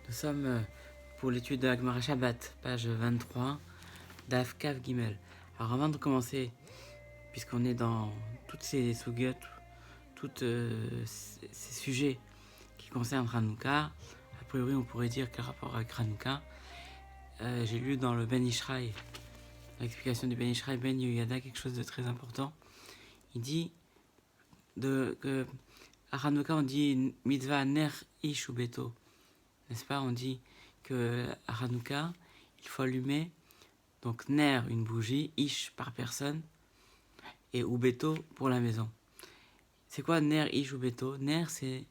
Nous sommes pour l'étude de la Gemara Shabbat, page 23, Daf Kav Gimel. Alors avant de commencer, puisqu'on est dans toutes ces sugyot, tous ces sujets qui concernent Hanouka, a priori on pourrait dire quel rapport avec Hanouka. J'ai lu dans le Ben Ishraï, l'explication du Ben Ishraï, Ben Yehoyada, quelque chose de très important. Il dit que à Hanouka on dit mitzvah ner ish ubeto, n'est-ce pas? On dit que à Hanouka il faut allumer donc ner une bougie, ish par personne et ubeto pour la maison. C'est quoi ner ish ubeto? Ner c'est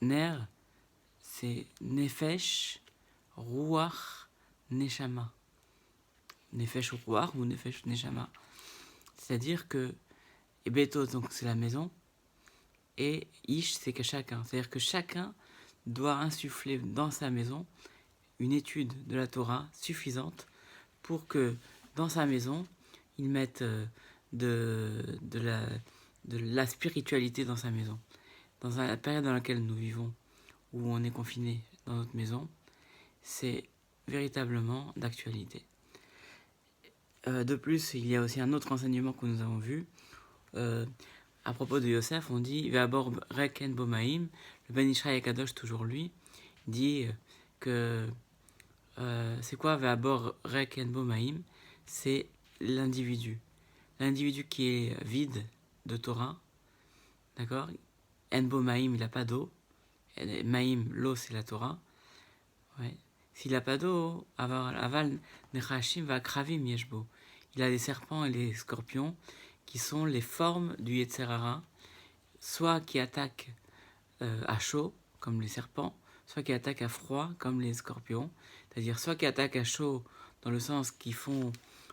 ner c'est nefesh ruach neshama. Nefesh ruach ou nefesh neshama. C'est-à-dire que et beto donc c'est la maison et ish c'est que chacun. C'est-à-dire que chacun doit insuffler dans sa maison une étude de la Torah suffisante pour que dans sa maison, il mette de la spiritualité dans sa maison. Dans la période dans laquelle nous vivons, où on est confiné dans notre maison, c'est véritablement d'actualité. De plus, il y a aussi un autre enseignement que nous avons vu. À propos de Yosef, on dit Ve'abor reken bomaim. Le Ben Ishraï Kadosh, toujours lui, dit que c'est quoi Ve'abor reken bomaim? C'est l'individu. L'individu qui est vide de Torah, d'accord? Enbo maim, il n'a pas d'eau. Maim, l'eau, c'est la Torah. Ouais. S'il n'a pas d'eau, aval nechashim va kravim yeshbo. Il a les serpents et les scorpions qui sont les formes du Yetzer Hara, soit qui attaquent à chaud, comme les serpents, soit qui attaquent à froid, comme les scorpions. C'est-à-dire soit qui attaquent à chaud, dans le sens qu'ils font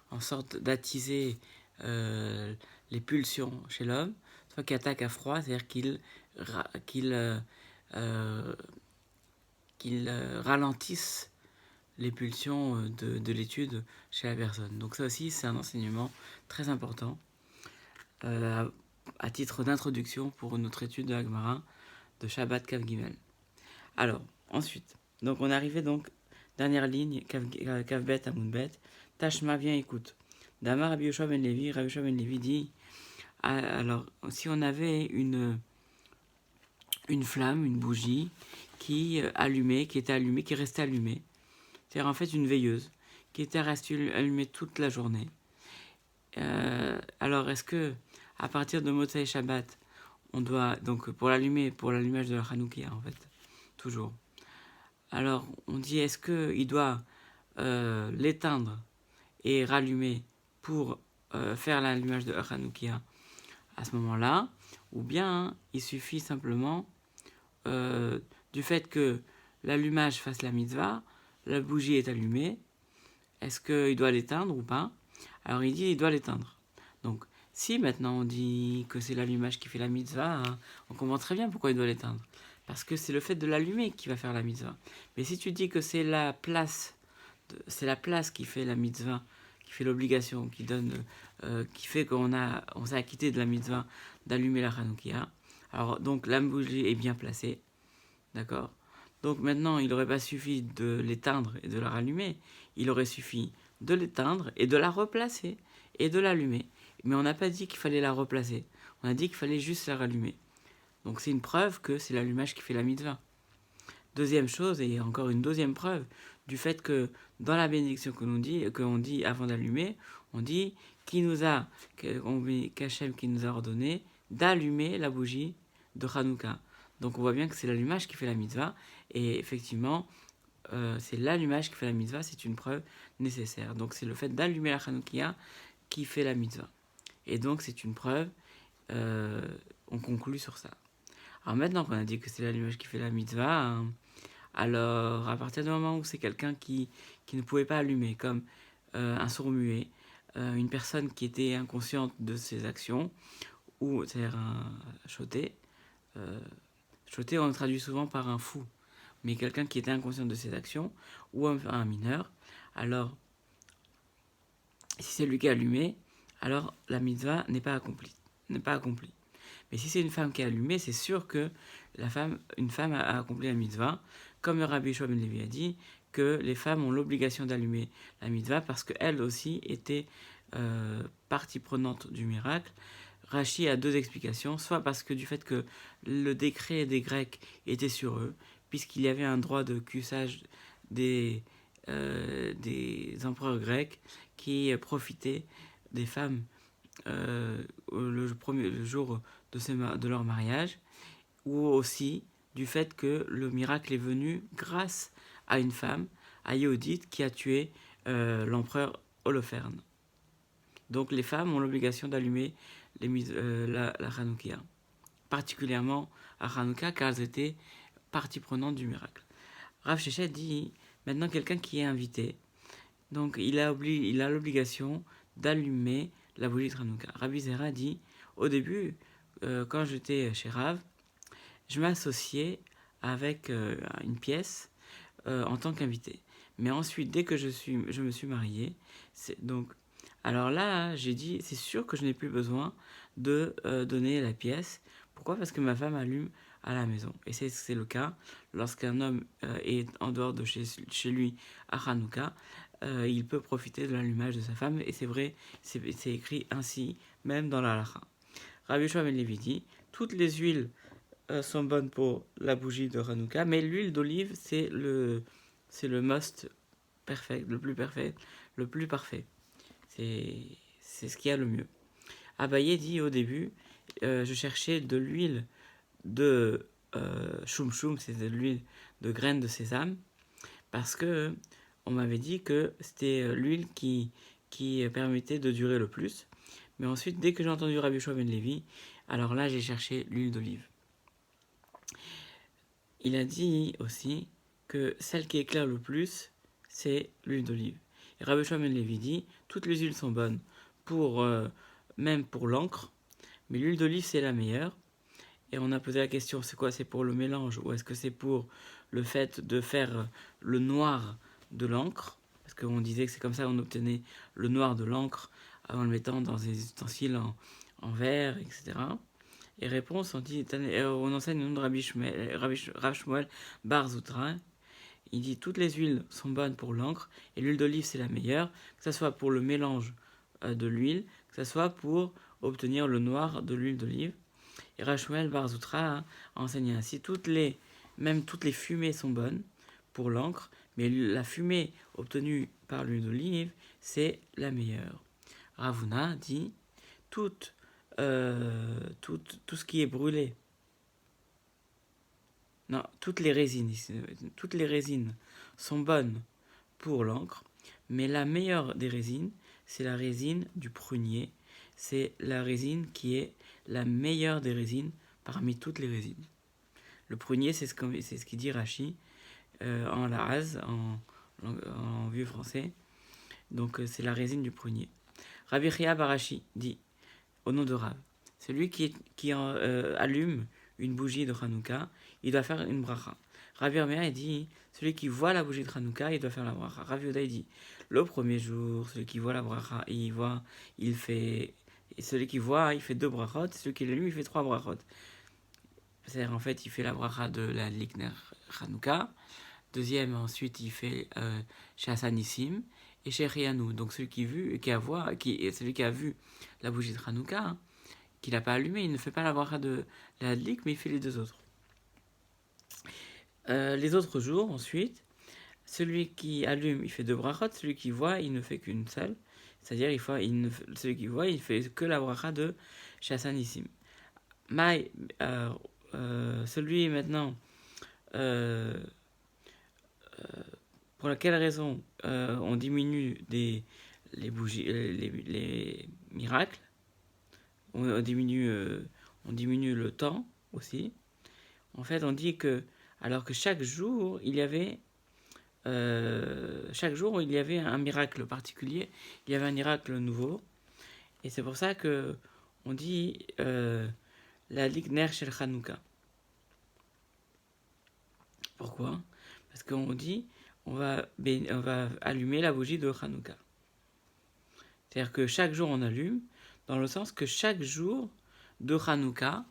en sorte d'attiser les pulsions chez l'homme, soit qui attaquent à froid, c'est-à-dire qu'ils ralentissent les pulsions de l'étude chez la personne. Donc ça aussi, c'est un enseignement très important à titre d'introduction pour notre étude de la Gemara de Shabbat Kav Gimel. Alors, ensuite, donc on est arrivé donc, dernière ligne, Kav Bet Amun Bet, Tashma, viens écoute. Damar Rabbi Yoshua ben Levi dit, alors, si on avait une flamme, une bougie, qui était allumée, qui restait allumée, c'est-à-dire en fait une veilleuse, qui était restée allumée toute la journée. Alors, est-ce que à partir de Motzei Shabbat, on doit, donc pour l'allumage de la Hanoukia, en fait, toujours. Alors, on dit, est-ce qu'il doit l'éteindre et rallumer pour faire l'allumage de la Hanoukia à ce moment-là, ou bien il suffit simplement du fait que l'allumage fasse la mitzvah, la bougie est allumée, est-ce qu'il doit l'éteindre ou pas? Alors il dit il doit l'éteindre. Donc si maintenant on dit que c'est l'allumage qui fait la mitzvah, hein, on comprend très bien pourquoi il doit l'éteindre. Parce que c'est le fait de l'allumer qui va faire la mitzvah. Mais si tu dis que c'est la place qui fait la mitzvah, qui fait l'obligation, qui fait qu'on s'est acquitté de la mitzvah d'allumer la Hanoukia, alors donc la bougie est bien placée, d'accord? Donc maintenant, il n'aurait pas suffi de l'éteindre et de la rallumer, il aurait suffi de l'éteindre et de la replacer et de l'allumer. Mais on n'a pas dit qu'il fallait la replacer, on a dit qu'il fallait juste la rallumer. Donc c'est une preuve que c'est l'allumage qui fait la mitzvah. Deuxième chose, et encore une deuxième preuve, du fait que dans la bénédiction qu'on dit avant d'allumer, on dit qu'Hachem qui nous a ordonné d'allumer la bougie de Hanouka. Donc on voit bien que c'est l'allumage qui fait la mitzvah, et effectivement, c'est l'allumage qui fait la mitzvah, c'est une preuve nécessaire. Donc c'est le fait d'allumer la Hanoukia qui fait la mitzvah. Et donc c'est une preuve, on conclut sur ça. Alors maintenant qu'on a dit que c'est l'allumage qui fait la mitzvah, hein, alors à partir du moment où c'est quelqu'un qui ne pouvait pas allumer, comme un sourd-muet, une personne qui était inconsciente de ses actions, ou c'est-à-dire un choté, choté on le traduit souvent par un fou, mais quelqu'un qui était inconscient de ses actions, ou un mineur, alors si c'est lui qui a allumé, alors la mitzvah n'est pas accomplie. Mais si c'est une femme qui a allumé, c'est sûr que une femme a accompli la mitzvah, comme le Rabbi Yoshua ben Levi a dit, que les femmes ont l'obligation d'allumer la mitzvah parce qu'elles aussi étaient partie prenante du miracle. Rashi a deux explications, soit parce que du fait que le décret des Grecs était sur eux, puisqu'il y avait un droit de cuissage des empereurs grecs qui profitaient des femmes le jour de leur mariage, ou aussi du fait que le miracle est venu grâce à une femme, à Yehudit, qui a tué l'empereur Holoferne. Donc les femmes ont l'obligation d'allumer la Hanoukia, particulièrement à Hanouka, car elles étaient partie prenante du miracle. Rav Sheshet dit, maintenant quelqu'un qui est invité, donc il a l'obligation d'allumer la bougie de Hanouka. Rabbi Zera dit, au début, quand j'étais chez Rav, je m'associais avec une pièce en tant qu'invité. Mais ensuite, dès que je me suis marié, alors là, j'ai dit, c'est sûr que je n'ai plus besoin de donner la pièce. Pourquoi ? Parce que ma femme allume à la maison. Et c'est le cas lorsqu'un homme est en dehors de chez lui à Hanouka, il peut profiter de l'allumage de sa femme. Et c'est vrai, c'est écrit ainsi, même dans la Halacha. Rabbi Yoshua ben Levi dit, toutes les huiles sont bonnes pour la bougie de Hanouka, mais l'huile d'olive, c'est le must perfect, le plus parfait. C'est ce qu'il y a le mieux. Abaye dit au début, je cherchais de l'huile de choum choum, c'est de l'huile de graines de sésame, parce que on m'avait dit que c'était l'huile qui permettait de durer le plus. Mais ensuite, dès que j'ai entendu Rabbi Yoshua ben Levi, alors là, j'ai cherché l'huile d'olive. Il a dit aussi que celle qui éclaire le plus, c'est l'huile d'olive. Et Rabbi Yoshua ben Levi dit, toutes les huiles sont bonnes, même pour l'encre, mais l'huile d'olive, c'est la meilleure. Et on a posé la question, c'est quoi ? C'est pour le mélange ou est-ce que c'est pour le fait de faire le noir de l'encre ? Parce qu'on disait que c'est comme ça qu'on obtenait le noir de l'encre en le mettant dans des ustensiles en verre, etc. Et réponse, on enseigne le nom de Rav Shmuel Bar Zutra. Il dit toutes les huiles sont bonnes pour l'encre et l'huile d'olive c'est la meilleure, que ce soit pour le mélange de l'huile, que ce soit pour obtenir le noir de l'huile d'olive. Et Rav Shmuel Bar Zutra a enseigné ainsi même toutes les fumées sont bonnes pour l'encre, mais la fumée obtenue par l'huile d'olive c'est la meilleure. Ravuna dit tout ce qui est brûlé. Non, toutes les résines sont bonnes pour l'encre, mais la meilleure des résines, c'est la résine du prunier. C'est la résine qui est la meilleure des résines parmi toutes les résines. Le prunier, c'est ce qu'il dit Rashi en lahaz, en vieux français. Donc c'est la résine du prunier. Rabbi Chia Barashi dit, au nom de Rav, celui qui allume une bougie de Hanouka, il doit faire une bracha. Rabbi Meir dit, celui qui voit la bougie de Hanouka, il doit faire la bracha. Rabbi Yoda dit, le premier jour, celui qui voit la bracha, il fait 2 brachot, celui qui l'allume, il fait 3 brachot. C'est-à-dire, en fait, il fait la bracha de la Likner Hanouka. Deuxième, ensuite, il fait Shassanissim et Sherianou. Donc, celui qui a vu la bougie de Hanouka, qu'il n'a pas allumé, il ne fait pas la bracha de la Hadlik, mais il fait les 2 autres. Les autres jours, ensuite, celui qui allume, il fait 2 brachot, celui qui voit, il ne fait qu'une seule. C'est-à-dire, celui qui voit, il fait que la bracha de Shassanissim. Celui maintenant, pour laquelle raison on diminue les bougies, les miracles, on diminue le temps aussi. En fait, on dit que alors que chaque jour il y avait un miracle particulier, il y avait un miracle nouveau, et c'est pour ça que on dit la Ligner Shel Hanouka. Pourquoi ? Parce qu'on dit on va allumer la bougie de Hanouka. C'est-à-dire que chaque jour on allume, dans le sens que chaque jour de Hanouka,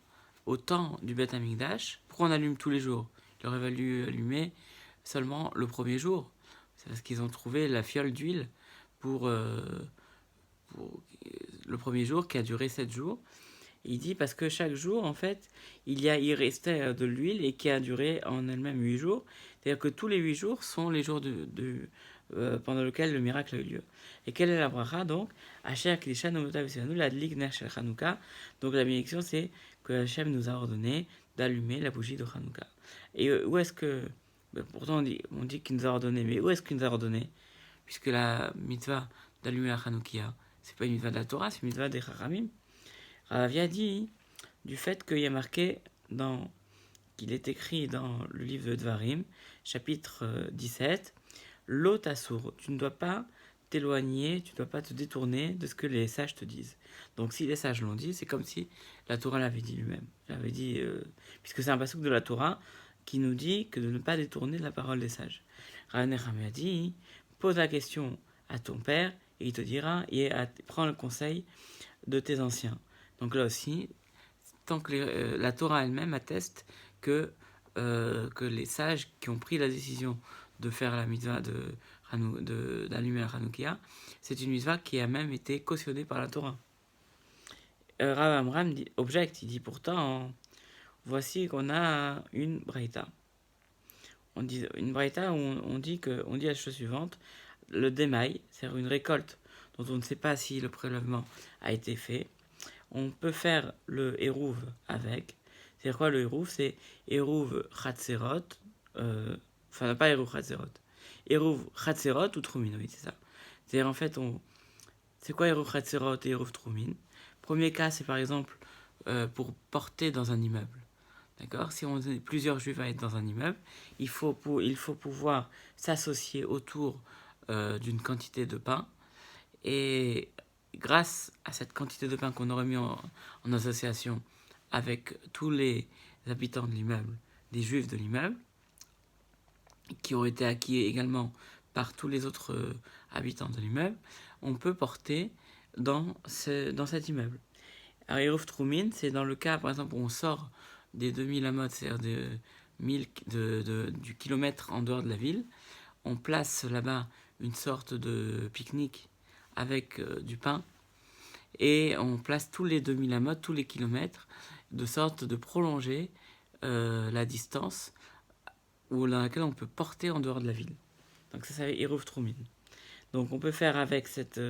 au temps du Beth Amikdash, pourquoi on allume tous les jours? Il aurait fallu allumer seulement le premier jour. C'est parce qu'ils ont trouvé la fiole d'huile pour le premier jour qui a duré 7 jours. Il dit parce que chaque jour, en fait, il restait de l'huile et qui a duré en elle-même 8 jours. C'est-à-dire que tous les 8 jours sont les jours pendant lesquels le miracle a eu lieu. Et quelle est la bracha donc? Asher Klisha Nomota Vesenu, la Dlik Ner Shel Chanukah. Donc la bénédiction, c'est que Hachem nous a ordonné d'allumer la bougie de Chanukah. Et où est-ce que. Pourtant, on dit qu'il nous a ordonné, mais où est-ce qu'il nous a ordonné? Puisque la mitzvah d'allumer la Chanukah, c'est pas une mitzvah de la Torah, c'est une mitzvah des Chachamim. Ravia dit du fait qu'il y a marqué qu'il est écrit dans le livre de Dvarim, chapitre 17, Lot Assour, tu ne dois pas t'éloigner, tu ne dois pas te détourner de ce que les sages te disent. Donc si les sages l'ont dit, c'est comme si la Torah l'avait dit lui-même. L'avait dit, puisque c'est un passouk de la Torah qui nous dit que de ne pas détourner de la parole des sages. Rav Nechama a dit, pose la question à ton père et il te dira, et prends le conseil de tes anciens. Donc là aussi, tant que la Torah elle-même atteste que les sages qui ont pris la décision de faire la mitzvah d'allumer la Hanoukia, c'est une mitzvah qui a même été cautionnée par la Torah. Rav Amram objecte, il dit pourtant, voici qu'on a une braïta. On dit une braïta où on dit la chose suivante, le démail, c'est-à-dire une récolte dont on ne sait pas si le prélèvement a été fait, on peut faire le Hérouv avec. C'est quoi le Hérouv? C'est Hérouv Chatzerot, pas Hérouv Chatzerot. Hérouv Chatzerot ou Troumin, oui, c'est ça. C'est-à-dire en fait, c'est quoi Hérouv Chatzerot et Hérouv Troumin? Premier cas, c'est par exemple pour porter dans un immeuble. D'accord? Si on est plusieurs juifs à être dans un immeuble, il faut pouvoir s'associer autour d'une quantité de pain. Et grâce à cette quantité de pain qu'on aurait mis en association avec tous les habitants de l'immeuble, des juifs de l'immeuble, qui ont été acquis également par tous les autres habitants de l'immeuble, on peut porter dans cet immeuble. Alors, Eruv Troumin, c'est dans le cas, par exemple, où on sort des 2000 amotes, c'est-à-dire du kilomètre en dehors de la ville, on place là-bas une sorte de pique-nique avec du pain, et on place tous les 2000 amotes, tous les kilomètres, de sorte de prolonger la distance dans laquelle on peut porter en dehors de la ville. Donc ça s'appelle Eruv Troumin. Donc on peut faire avec cette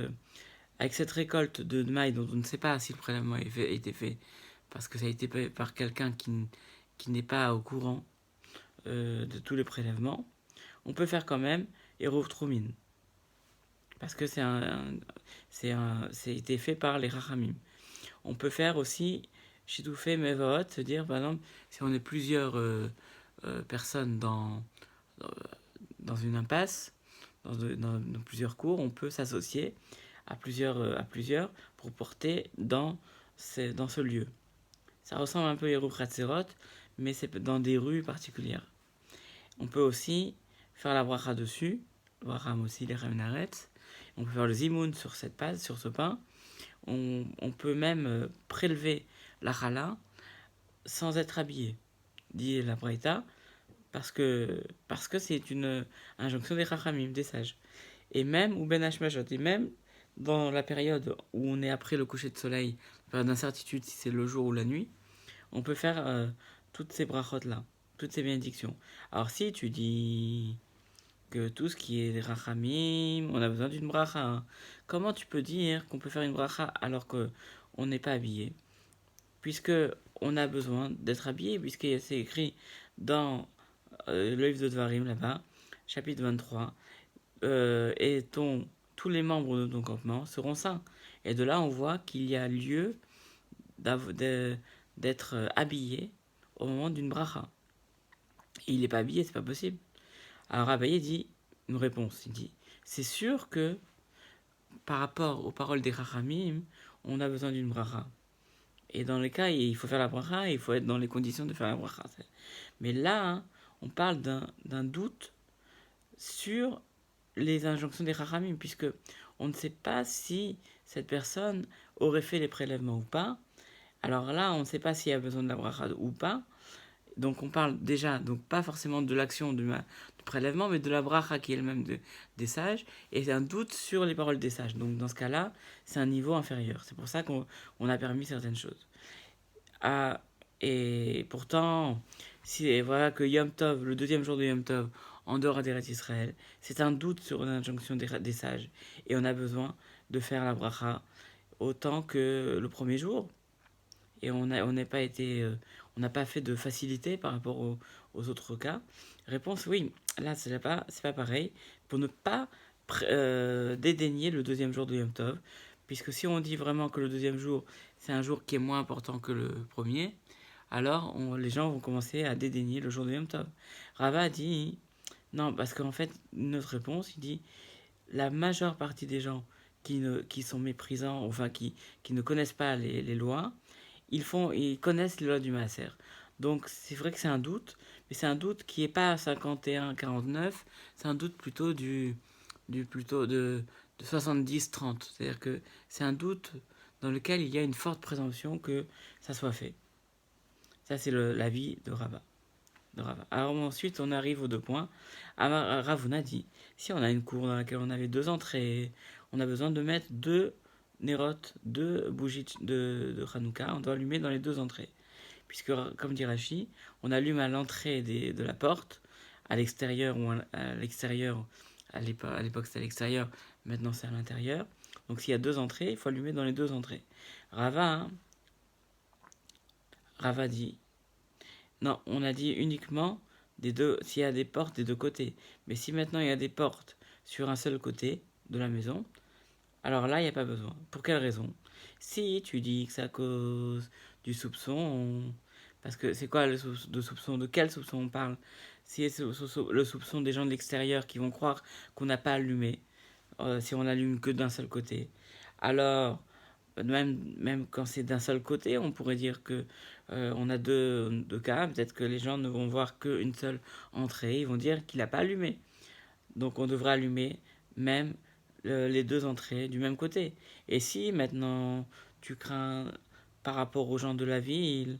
récolte de mailles dont on ne sait pas si le prélèvement a été fait, parce que ça a été fait par quelqu'un qui n'est pas au courant de tous les prélèvements, on peut faire quand même Eruv Troumin. Parce que c'est été fait par les Rachamim. On peut faire aussi Shitoufé Mevot, se dire par exemple, si on est plusieurs personnes dans une impasse, dans plusieurs cours, on peut s'associer à plusieurs pour porter dans ce lieu. Ça ressemble un peu à Hérouv Chatzerot, mais c'est dans des rues particulières. On peut aussi faire la bracha dessus, bracha aussi les Reminaretz. On peut faire le zimoun sur cette pâte, sur ce pain. On peut même prélever la challah sans être habillé, dit la Braïta, parce que c'est une injonction des Chachamim, des sages. Et même, ou Ben Hashmashot, et même dans la période où on est après le coucher de soleil, période d'incertitude si c'est le jour ou la nuit, on peut faire toutes ces brachot-là, toutes ces bénédictions. Alors si tu dis que tout ce qui est rachamim, on a besoin d'une bracha. Hein. Comment tu peux dire qu'on peut faire une bracha alors qu'on n'est pas habillé? Puisque on a besoin d'être habillé, puisque c'est écrit dans le livre de Dvarim là-bas, chapitre 23, et tous les membres de ton campement seront saints. Et de là, on voit qu'il y a lieu d'être habillé au moment d'une bracha. Et il n'est pas habillé, c'est pas possible. Alors Abaye dit une réponse, il dit, c'est sûr que par rapport aux paroles des Chachamim, on a besoin d'une bracha. Et dans les cas, il faut faire la bracha, il faut être dans les conditions de faire la bracha. Mais là, hein, on parle d'un doute sur les injonctions des Chachamim, puisque on ne sait pas si cette personne aurait fait les prélèvements ou pas. Alors là, on ne sait pas s'il y a besoin de la bracha ou pas. Donc on parle déjà, donc pas forcément de l'action du prélèvement, mais de la bracha qui est elle-même des sages, et c'est un doute sur les paroles des sages. Donc dans ce cas-là, c'est un niveau inférieur. C'est pour ça qu'on a permis certaines choses. Ah, et pourtant, si voilà que Yom Tov, le deuxième jour de Yom Tov, en dehors d'Eretz Israël, c'est un doute sur l'injonction des sages, et on a besoin de faire la bracha autant que le premier jour. Et on n'a pas été, on n'a pas fait de facilité par rapport aux autres cas. Réponse oui, là c'est pas pareil, pour ne pas dédaigner le deuxième jour de Yom Tov, puisque si on dit vraiment que le deuxième jour c'est un jour qui est moins important que le premier, alors les gens vont commencer à dédaigner le jour de Yom Tov. Rava dit non, parce qu'en fait notre réponse, il dit la majeure partie des gens qui sont méprisants, enfin qui ne connaissent pas les lois, ils connaissent les lois du Maaser. Donc c'est vrai que c'est un doute, mais c'est un doute qui n'est pas à 51-49, c'est un doute plutôt plutôt de 70-30. C'est-à-dire que c'est un doute dans lequel il y a une forte présomption que ça soit fait. Ça, c'est l'avis de Rava. Alors ensuite, on arrive aux 2 points. Ravuna dit, si on a une cour dans laquelle on avait 2 entrées, on a besoin de mettre 2 bougies de Hanouka, on doit allumer dans les 2 entrées. Puisque, comme dit Rashi, on allume à l'entrée de la porte, à l'extérieur ou à l'extérieur. À l'époque, c'était à l'extérieur, maintenant c'est à l'intérieur. Donc s'il y a 2 entrées, il faut allumer dans les 2 entrées. Rava dit, non, on a dit uniquement s'il y a des portes des 2 côtés. Mais si maintenant il y a des portes sur un seul côté de la maison, alors là, il n'y a pas besoin. Pour quelle raison? Si tu dis que c'est à cause du soupçon, parce que c'est quoi le soupçon? De quel soupçon on parle? Si c'est le soupçon des gens de l'extérieur qui vont croire qu'on n'a pas allumé, si on allume que d'un seul côté. Alors, même quand c'est d'un seul côté, on pourrait dire que on a deux cas. Peut-être que les gens ne vont voir qu'une seule entrée. Ils vont dire qu'il n'a pas allumé. Donc on devrait allumer même les 2 entrées du même côté. Et si maintenant tu crains par rapport aux gens de la ville,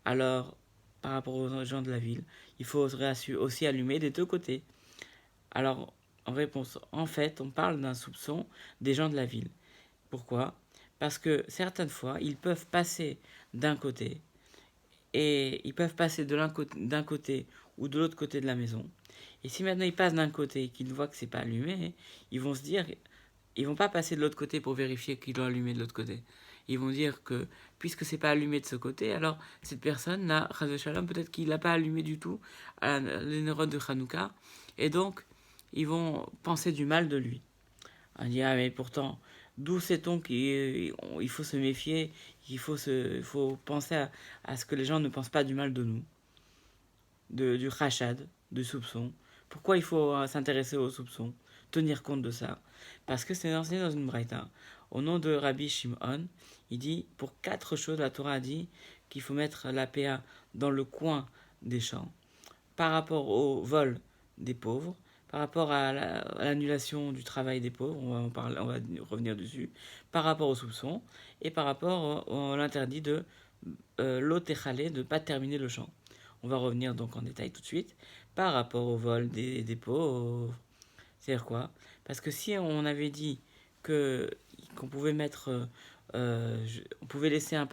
alors par rapport aux gens de la ville, il faudrait aussi allumer des 2 côtés. Alors en réponse, en fait, on parle d'un soupçon des gens de la ville. Pourquoi? Parce que certaines fois, ils peuvent passer d'un côté et ils peuvent passer d'un côté ou de l'autre côté de la maison. Et si maintenant ils passent d'un côté et qu'ils voient que c'est pas allumé, ils vont se dire, ils vont pas passer de l'autre côté pour vérifier qu'ils l'ont allumé de l'autre côté. Ils vont dire que puisque c'est pas allumé de ce côté, alors cette personne là, Chaz Shalom, peut-être qu'il l'a pas allumé du tout à les neurones de Hanouka, et donc ils vont penser du mal de lui. On dit ah mais pourtant d'où sait-on qu'il faut se méfier, il faut penser à ce que les gens ne pensent pas du mal de nous, du rachad, du soupçon. Pourquoi il faut s'intéresser aux soupçons, tenir compte de ça? Parce que c'est enseigné dans une braïta. Au nom de Rabbi Shimon, il dit, pour 4 choses, la Torah a dit qu'il faut mettre la PA dans le coin des champs. Par rapport au vol des pauvres, par rapport à l'annulation du travail des pauvres, on va revenir dessus, par rapport aux soupçons, et par rapport à l'interdit de l'otechalé, de ne pas terminer le champ. On va revenir donc en détail tout de suite. Par rapport au vol des pauvres, c'est-à-dire quoi? Parce que si on avait dit qu'on pouvait mettre, on pouvait laisser une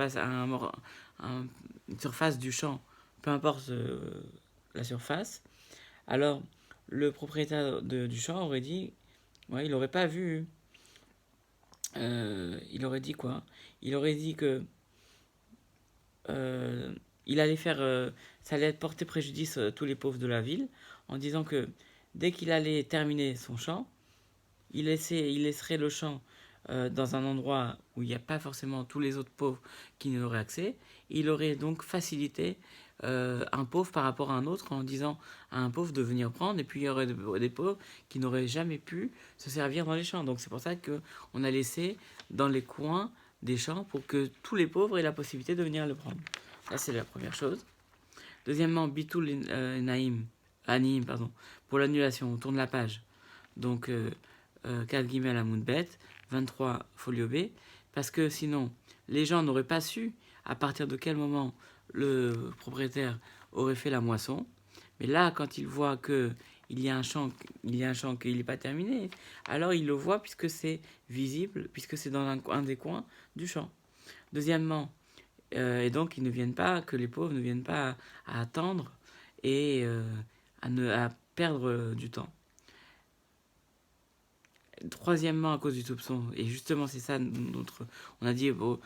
surface du champ, peu importe la surface, alors le propriétaire du champ aurait dit, ouais, il aurait pas vu, il aurait dit quoi? Il aurait dit que il allait faire, ça allait porter préjudice à tous les pauvres de la ville, en disant que dès qu'il allait terminer son champ, il laisserait le champ dans un endroit où il n'y a pas forcément tous les autres pauvres qui n'auraient accès. Il aurait donc facilité un pauvre par rapport à un autre en disant à un pauvre de venir prendre, et puis il y aurait des pauvres qui n'auraient jamais pu se servir dans les champs. Donc c'est pour ça qu'on a laissé dans les coins des champs pour que tous les pauvres aient la possibilité de venir le prendre. Ça, c'est la première chose. Deuxièmement, Bitul Anim, pour l'annulation, on tourne la page. Donc 4 Gimel à Mounbet, 23 folio B, parce que sinon, les gens n'auraient pas su à partir de quel moment le propriétaire aurait fait la moisson. Mais là, quand il voit que il y a un champ qui n'est pas terminé, alors il le voit puisque c'est visible, puisque c'est dans un des coins du champ. Deuxièmement, et donc que les pauvres ne viennent pas à attendre et à perdre du temps. Troisièmement, à cause du soupçon, et justement c'est ça on a dit il faut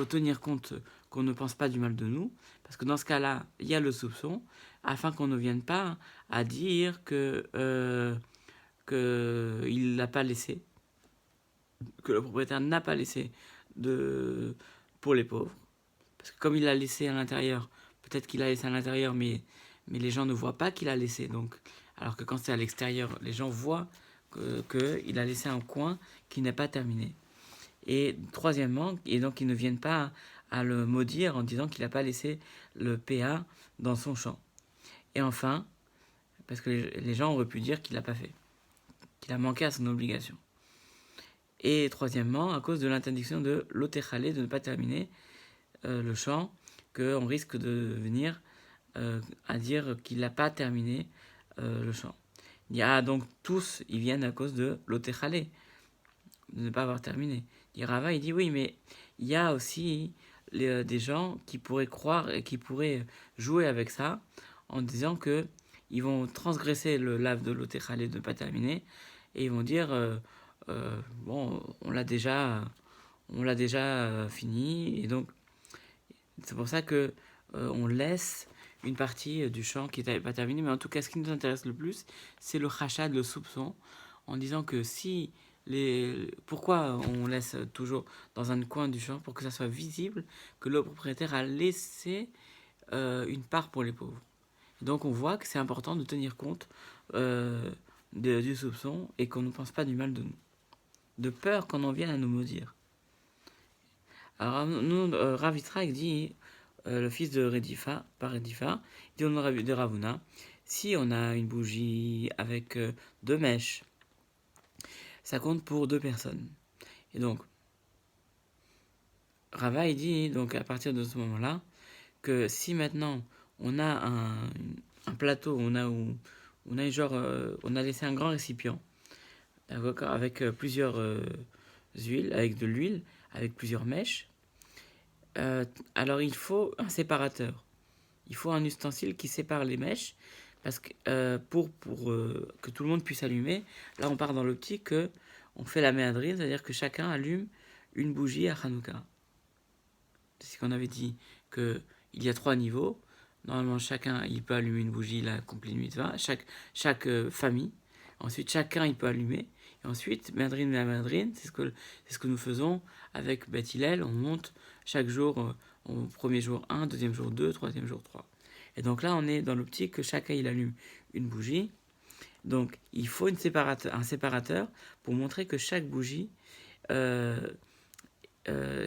tenir compte qu'on ne pense pas du mal de nous, parce que dans ce cas-là, il y a le soupçon, afin qu'on ne vienne pas à dire que il l'a pas laissé, que le propriétaire n'a pas laissé pour les pauvres, parce que comme il l'a laissé à l'intérieur, peut-être qu'il l'a laissé à l'intérieur, mais les gens ne voient pas qu'il a laissé, donc alors que quand c'est à l'extérieur, les gens voient qu'il a laissé un coin qui n'est pas terminé. Et troisièmement, et donc ils ne viennent pas à le maudire en disant qu'il n'a pas laissé le PA dans son champ. Et enfin, parce que les gens auraient pu dire qu'il l'a pas fait, qu'il a manqué à son obligation. Et troisièmement, à cause de l'interdiction de l'otechalé, de ne pas terminer le champ, qu'on risque de venir à dire qu'il n'a pas terminé le champ. Il y a donc tous, ils viennent à cause de l'otechalé, de ne pas avoir terminé. Et Rava, il dit oui, mais il y a aussi des gens qui pourraient croire et qui pourraient jouer avec ça en disant que ils vont transgresser le lave de l'otechalé de ne pas terminer et ils vont dire bon, on l'a déjà fini, et donc c'est pour ça que on laisse une partie du champ qui n'est pas terminée. Mais en tout cas, ce qui nous intéresse le plus, c'est le rachad, le soupçon, en disant que si pourquoi on laisse toujours dans un coin du champ pour que ça soit visible que le propriétaire a laissé une part pour les pauvres. Et donc on voit que c'est important de tenir compte du soupçon et qu'on ne pense pas du mal de nous, de peur qu'on en vienne à nous maudire. Alors nous, Rav Yitzhak dit, le fils de Redifa, par Redifa, il dit au nom de Ravuna, si on a une bougie avec 2 mèches, ça compte pour 2 personnes. Et donc, Rava il dit, donc à partir de ce moment-là, que si maintenant on a un plateau, on a laissé un grand récipient avec plusieurs huiles, avec de l'huile, avec plusieurs mèches, alors il faut un séparateur. Il faut un ustensile qui sépare les mèches, parce que pour que tout le monde puisse allumer, là on part dans l'optique que on fait la méhadrine, c'est-à-dire que chacun allume une bougie à Hanouka. C'est ce qu'on avait dit, qu'il y a 3 niveaux. Normalement, chacun il peut allumer une bougie la complète nuit 20, chaque famille. Ensuite, chacun il peut allumer. Et ensuite, méhadrine, c'est ce que nous faisons avec Beth Hillel. On monte chaque jour, au premier jour 1, deuxième jour 2, troisième jour 3. Et donc là, on est dans l'optique que chacun il allume une bougie. Donc, il faut un séparateur pour montrer que chaque bougie,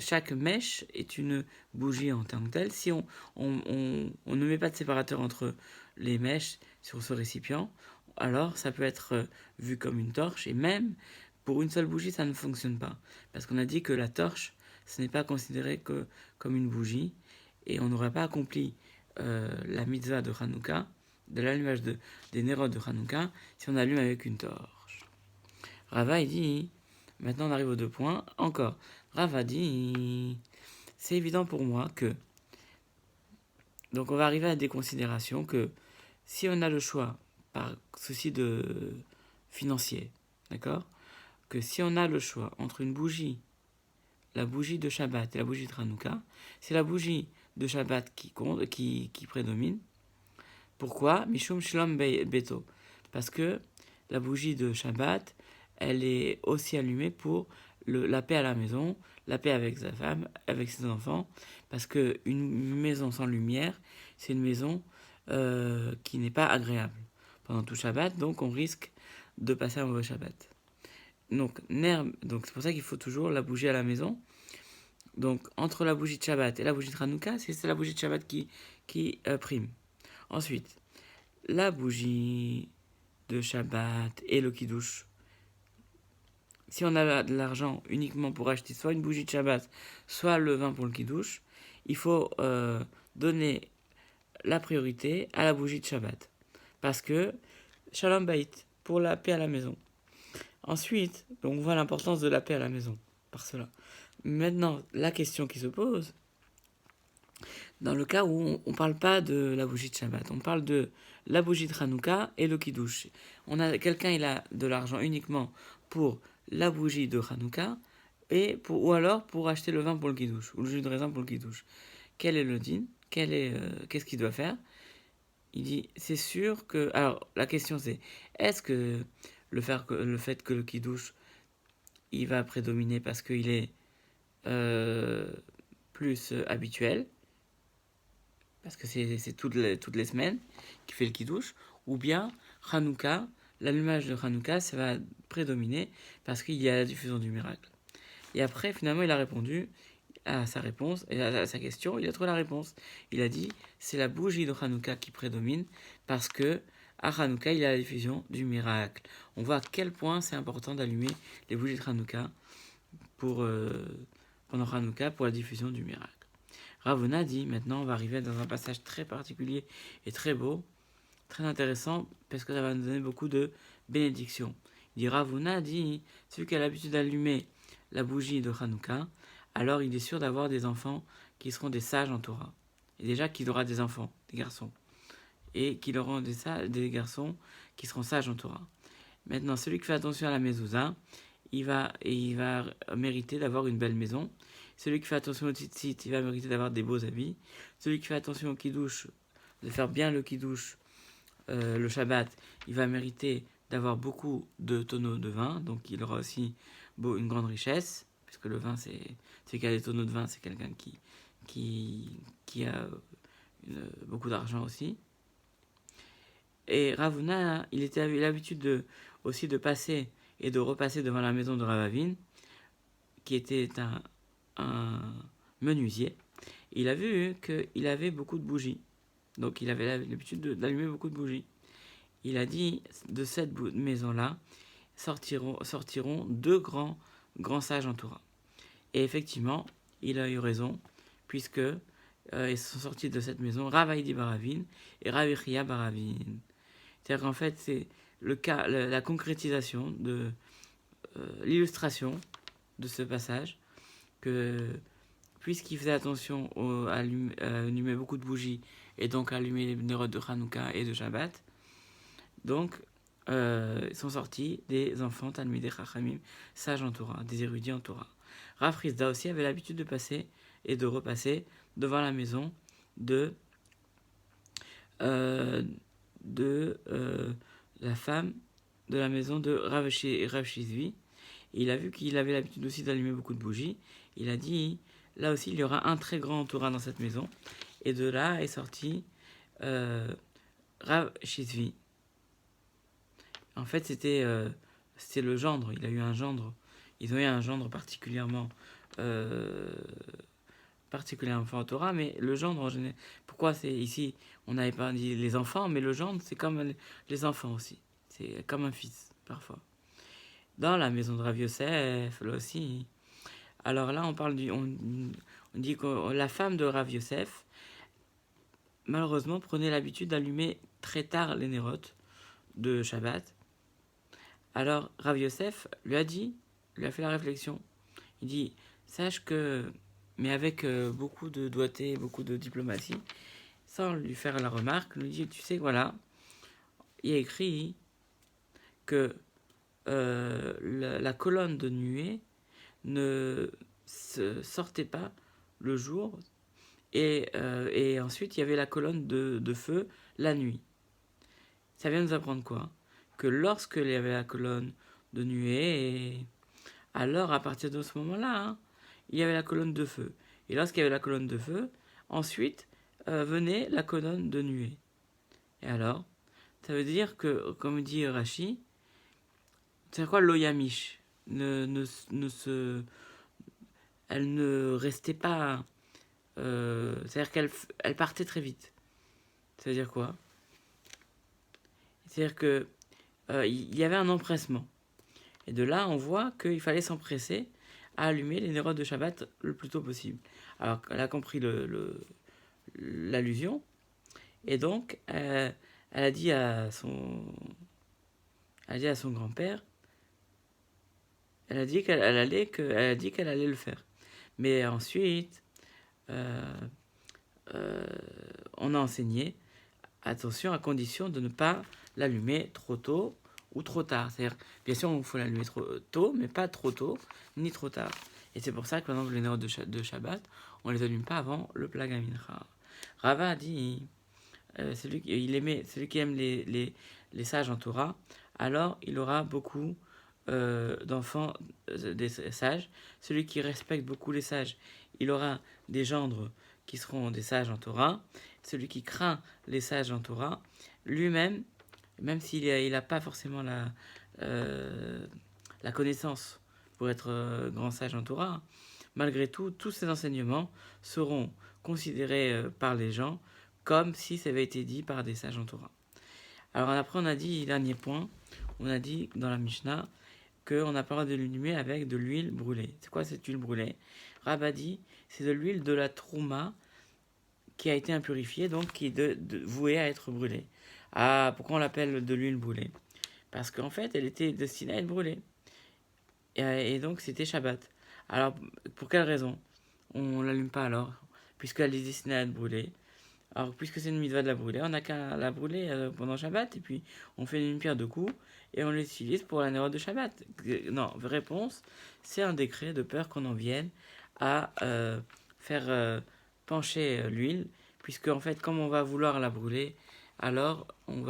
chaque mèche est une bougie en tant que telle. Si on ne met pas de séparateur entre les mèches sur ce récipient, alors ça peut être vu comme une torche, et même pour une seule bougie, ça ne fonctionne pas. Parce qu'on a dit que la torche, ce n'est pas considéré que comme une bougie, et on n'aurait pas accompli la mitzvah de Hanouka, de l'allumage des nérodes de Hanouka, si on allume avec une torche. Rava, il dit, maintenant on arrive aux 2 points, encore. Rava dit, c'est évident pour moi que, donc on va arriver à des considérations que si on a le choix, par souci de financier, d'accord, que si on a le choix entre une bougie, la bougie de Shabbat et la bougie de Hanouka, c'est la bougie de Shabbat qui prédomine. Pourquoi? Mishum Shlom Beto. Parce que la bougie de Shabbat, elle est aussi allumée pour la paix à la maison, la paix avec sa femme, avec ses enfants. Parce qu'une maison sans lumière, c'est une maison qui n'est pas agréable pendant tout Shabbat, donc on risque de passer un mauvais Shabbat. Donc c'est pour ça qu'il faut toujours la bougie à la maison. Donc entre la bougie de Shabbat et la bougie de Hanouka, c'est la bougie de Shabbat qui prime. Ensuite, la bougie de Shabbat et le Kiddush. Si on a de l'argent uniquement pour acheter soit une bougie de Shabbat, soit le vin pour le Kiddush, il faut donner la priorité à la bougie de Shabbat. Parce que Shalom Bayit, pour la paix à la maison. Ensuite, on voit l'importance de la paix à la maison, par cela. Maintenant, la question qui se pose, dans le cas où on ne parle pas de la bougie de Shabbat, on parle de la bougie de Hanouka et le Kiddush. Quelqu'un il a de l'argent uniquement pour la bougie de Hanouka, ou alors pour acheter le vin pour le Kiddush, ou le jus de raisin pour le Kiddush. Quel est le din? Qu'est-ce qu'il doit faire? Il dit, c'est sûr que... Alors, la question c'est, est-ce que le fait que le Kiddush, il va prédominer parce qu'il est plus habituel, parce que c'est toutes les semaines qu'il fait le Kiddush, ou bien Hanouka, l'allumage de Hanouka, ça va prédominer parce qu'il y a la diffusion du miracle. Et après, finalement, il a répondu à sa réponse, et à sa question, il a trouvé la réponse. Il a dit, c'est la bougie de Hanouka qui prédomine, parce que à Hanouka, il y a la diffusion du miracle. On voit à quel point c'est important d'allumer les bougies de Hanouka pendant Hanouka pour la diffusion du miracle. Ravuna dit, maintenant on va arriver dans un passage très particulier et très beau, très intéressant, parce que ça va nous donner beaucoup de bénédictions. Il dit, Ravuna dit, celui qui a l'habitude d'allumer la bougie de Hanouka, alors il est sûr d'avoir des enfants qui seront des sages en Torah. Et déjà qu'il aura des enfants, des garçons. Et qu'il aura des garçons qui seront sages en Torah. Maintenant, celui qui fait attention à la mezouza, il va mériter d'avoir une belle maison. Celui qui fait attention au tzitzit, il va mériter d'avoir des beaux habits. Celui qui fait attention au kiddush, de faire bien le kiddush, le Shabbat, il va mériter d'avoir beaucoup de tonneaux de vin. Donc il aura aussi une grande richesse. Puisque le vin, celui qui a des tonneaux de vin, c'est quelqu'un qui a beaucoup d'argent aussi. Et Ravuna, il avait l'habitude aussi de passer et de repasser devant la maison de Ravavin, qui était un menuisier. Il a vu qu'il avait beaucoup de bougies. Donc il avait l'habitude d'allumer beaucoup de bougies. Il a dit, de cette maison-là, sortiront deux grands sages en Torah. Et effectivement, il a eu raison, puisque ils sont sortis de cette maison Rav Haïdi Baravin et Rav Yechia Baravin. C'est-à-dire qu'en fait, c'est la concrétisation de l'illustration de ce passage, que puisqu'il faisait attention à allumer beaucoup de bougies et donc à allumer les nérodes de Hanouka et de Shabbat, donc sont sortis des enfants Talmidei Chachamim, sages en Torah, des érudits en Torah. Rav Rizda aussi avait l'habitude de passer et de repasser devant la maison de la femme de la maison de Rav Shizvi. Il a vu qu'il avait l'habitude aussi d'allumer beaucoup de bougies. Il a dit, là aussi, il y aura un très grand Torah dans cette maison. Et de là est sorti Rav Shizvi. En fait, c'était le gendre. Il a eu un gendre. Ils ont eu un gendre particulièrement fort au Torah, mais le gendre en général. Pourquoi c'est ici on n'avait pas dit les enfants, mais le gendre c'est comme les enfants aussi. C'est comme un fils parfois. Dans la maison de Rav Yosef, là aussi. Alors là, on dit que la femme de Rav Yosef, malheureusement, prenait l'habitude d'allumer très tard les nérotes de Shabbat. Alors Rav Yosef lui a fait la réflexion. Il dit, sache que, mais avec beaucoup de doigté, beaucoup de diplomatie, sans lui faire la remarque, lui dit, tu sais, voilà, il y a écrit que la colonne de nuée ne se sortait pas le jour, et ensuite il y avait la colonne de feu la nuit. Ça vient nous apprendre quoi? Que lorsque il y avait la colonne de nuée, alors à partir de ce moment-là, il y avait la colonne de feu. Et lorsqu'il y avait la colonne de feu, ensuite venait la colonne de nuée. Et alors, ça veut dire que, comme dit Rashi, c'est quoi l'oyamish? Elle ne restait pas. C'est-à-dire qu'elle partait très vite. Ça veut dire quoi? C'est-à-dire que il y avait un empressement. Et de là, on voit qu'il fallait s'empresser à allumer les nérodes de Shabbat le plus tôt possible. Alors, elle a compris l'allusion, et donc, elle a dit à son grand-père, elle a dit qu'elle allait le faire. Mais ensuite, euh, euh, on a enseigné, attention, à condition de ne pas l'allumer trop tôt ou trop tard. C'est-à-dire, bien sûr, il faut l'allumer trop tôt, mais pas trop tôt, ni trop tard. Et c'est pour ça que, par exemple, les nérodes de Shabbat, on les allume pas avant le Plag HaMincha. Rava a dit, celui qui aime les sages en Torah, alors il aura beaucoup d'enfants des sages. Celui qui respecte beaucoup les sages, il aura des gendres qui seront des sages en Torah. Celui qui craint les sages en Torah, lui-même, même s'il n'a pas forcément la connaissance pour être grand sage en Torah, malgré tout, tous ces enseignements seront considérés par les gens comme si ça avait été dit par des sages en Torah. Alors après, on a dit, dernier point, on a dit dans la Mishnah qu'on n'a pas le droit de l'allumer avec de l'huile brûlée. C'est quoi cette huile brûlée? Rabba dit, c'est de l'huile de la trouma qui a été impurifiée, donc qui est vouée à être brûlée. Ah, pourquoi on l'appelle de l'huile brûlée? Parce qu'en fait, elle était destinée à être brûlée. Et donc, c'était Shabbat. Alors, pour quelle raison on l'allume pas alors? Puisqu'elle est destinée à être brûlée. Alors, puisque c'est une mitzvah de la brûler, on n'a qu'à la brûler pendant Shabbat, et puis on fait une pierre de coups, et on l'utilise pour la nérode de Shabbat. Non, réponse, c'est un décret de peur qu'on en vienne à faire pencher l'huile, puisque en fait, comme on va vouloir la brûler, alors on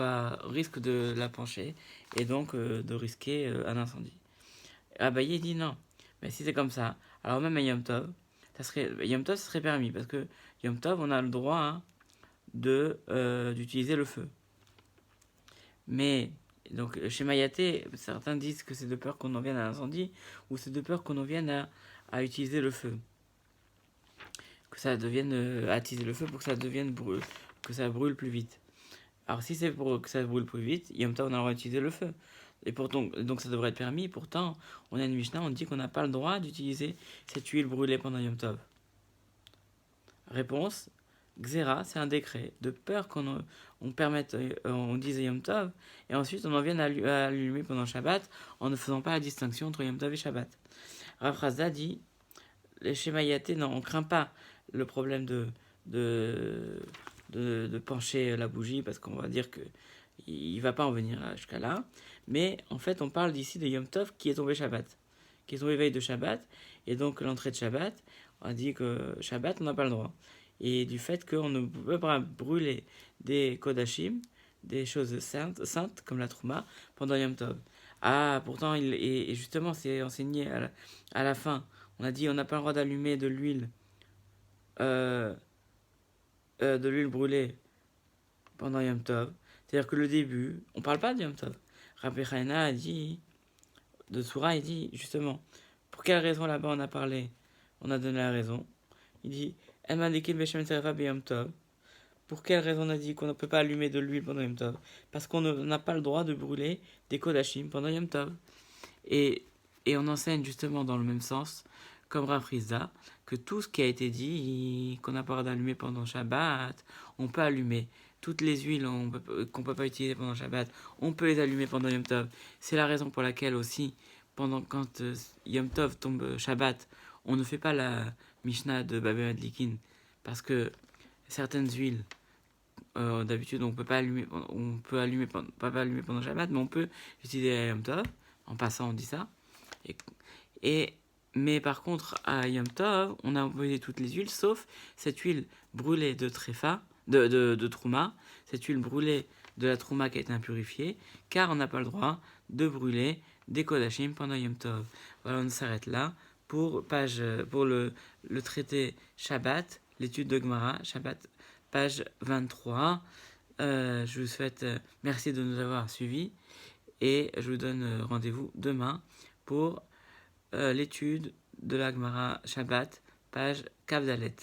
risque de la pencher, et donc de risquer un incendie. Abaye dit non, mais si c'est comme ça, alors même à Yom Tov, ça serait permis, parce que Yom Tov, on a le droit, hein, d'utiliser le feu. Mais, donc, chez Mayaté, certains disent que c'est de peur qu'on en vienne à l'incendie, ou c'est de peur qu'on en vienne à utiliser le feu. Que ça devienne à utiliser le feu pour que ça devienne que ça brûle plus vite. Alors, si c'est pour que ça brûle plus vite, Yom Tov, on a le droit d'utiliser le feu. Et pourtant, donc ça devrait être permis. Pourtant, on a une Mishnah, on dit qu'on n'a pas le droit d'utiliser cette huile brûlée pendant Yom Tov. Réponse, Xéra, c'est un décret de peur on permette, on dise Yom Tov, et ensuite on en vienne à allumer pendant Shabbat en ne faisant pas la distinction entre Yom Tov et Shabbat. Rav Chazda dit, les Shemayaté, non, on ne craint pas le problème de pencher la bougie, parce qu'on va dire qu'il ne va pas en venir jusqu'à là, mais en fait on parle d'ici de Yom Tov qui est tombé Shabbat, qui est tombé veille de Shabbat, et donc l'entrée de Shabbat, on a dit que Shabbat on n'a pas le droit. Et du fait qu'on ne peut pas brûler des kodashim, des choses saintes comme la trouma, pendant Yom Tov. Ah, pourtant, et justement, c'est enseigné à la fin. On a dit on n'a pas le droit d'allumer de l'huile brûlée pendant Yom Tov. C'est-à-dire que le début, on parle pas de Yom Tov. Rabbi Chaina a dit, de Soura, il dit justement, pour quelle raison là-bas on a parlé, on a donné la raison. Il dit, pour quelle raison on a dit qu'on ne peut pas allumer de l'huile pendant Yom Tov? Parce qu'on n'a pas le droit de brûler des kodashim pendant Yom Tov. Et on enseigne justement dans le même sens, comme Rav Rizda, que tout ce qui a été dit, qu'on n'a pas le droit d'allumer pendant Shabbat, on peut allumer. Toutes les huiles qu'on ne peut pas utiliser pendant Shabbat, on peut les allumer pendant Yom Tov. C'est la raison pour laquelle aussi, quand Yom Tov tombe Shabbat, on ne fait pas la Mishnah de Babé Madlikin, parce que certaines huiles, d'habitude on peut pas allumer, pas allumer pendant Shabbat, mais on peut utiliser Yom Tov. En passant, on dit ça. Mais par contre, à Yom Tov, on a employé toutes les huiles, sauf cette huile brûlée de tréfa, de trouma, cette huile brûlée de la trouma qui a été impurifiée, car on n'a pas le droit de brûler des kodashim pendant Yom Tov. Voilà, on s'arrête là pour le traité Shabbat, l'étude de Gemara, Shabbat, page 23. Je vous souhaite merci de nous avoir suivis et je vous donne rendez-vous demain pour l'étude de la Gemara Shabbat, page Kavdalet.